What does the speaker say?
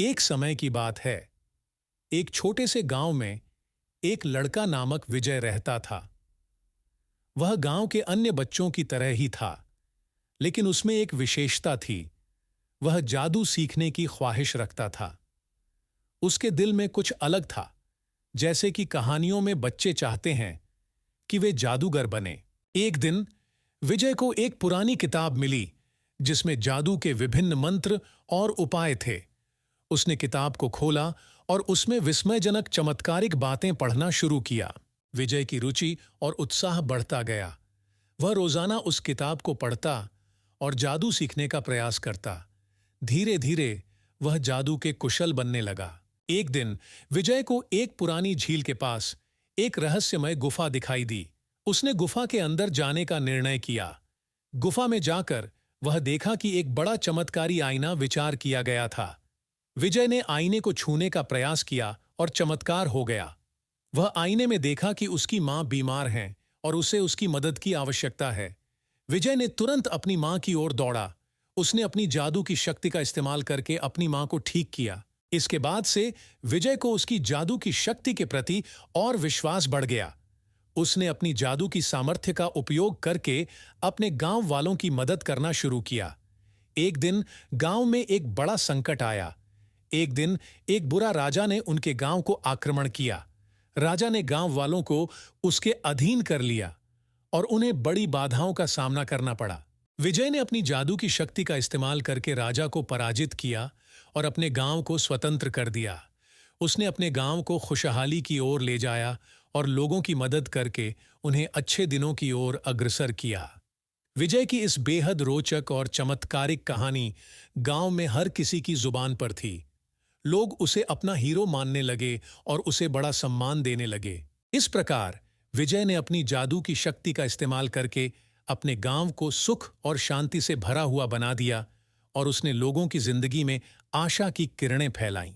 एक समय की बात है। एक छोटे से गांव में एक लड़का नामक विजय रहता था। वह गांव के अन्य बच्चों की तरह ही था, लेकिन उसमें एक विशेषता थी। वह जादू सीखने की ख्वाहिश रखता था। उसके दिल में कुछ अलग था, जैसे कि कहानियों में बच्चे चाहते हैं कि वे जादूगर बने। एक दिन विजय को एक पुरानी किताब मिली, जिसमें जादू के विभिन्न मंत्र और उपाय थे। उसने किताब को खोला और उसमें विस्मयजनक चमत्कारिक बातें पढ़ना शुरू किया। विजय की रुचि और उत्साह बढ़ता गया। वह रोजाना उस किताब को पढ़ता और जादू सीखने का प्रयास करता। धीरे धीरे वह जादू के कुशल बनने लगा। एक दिन विजय को एक पुरानी झील के पास एक रहस्यमय गुफा दिखाई दी। उसने गुफा के अंदर जाने का निर्णय किया। गुफा में जाकर वह देखा कि एक बड़ा चमत्कारी आईना विचार किया गया था। विजय ने आईने को छूने का प्रयास किया और चमत्कार हो गया। वह आईने में देखा कि उसकी मां बीमार है और उसे उसकी मदद की आवश्यकता है। विजय ने तुरंत अपनी मां की ओर दौड़ा। उसने अपनी जादू की शक्ति का इस्तेमाल करके अपनी मां को ठीक किया। इसके बाद से विजय को उसकी जादू की शक्ति के प्रति और विश्वास बढ़ गया। उसने अपनी जादू की सामर्थ्य का उपयोग करके अपने गांव वालों की मदद करना शुरू किया। एक दिन गांव में एक बड़ा संकट आया। एक दिन एक बुरा राजा ने उनके गांव को आक्रमण किया। राजा ने गांव वालों को उसके अधीन कर लिया और उन्हें बड़ी बाधाओं का सामना करना पड़ा। विजय ने अपनी जादू की शक्ति का इस्तेमाल करके राजा को पराजित किया और अपने गांव को स्वतंत्र कर दिया। उसने अपने गांव को खुशहाली की ओर ले जाया और लोगों की मदद करके उन्हें अच्छे दिनों की ओर अग्रसर किया। विजय की इस बेहद रोचक और चमत्कारिक कहानी गांव में हर किसी की जुबान पर थी। लोग उसे अपना हीरो मानने लगे और उसे बड़ा सम्मान देने लगे। इस प्रकार विजय ने अपनी जादू की शक्ति का इस्तेमाल करके अपने गांव को सुख और शांति से भरा हुआ बना दिया और उसने लोगों की जिंदगी में आशा की किरणें फैलाईं।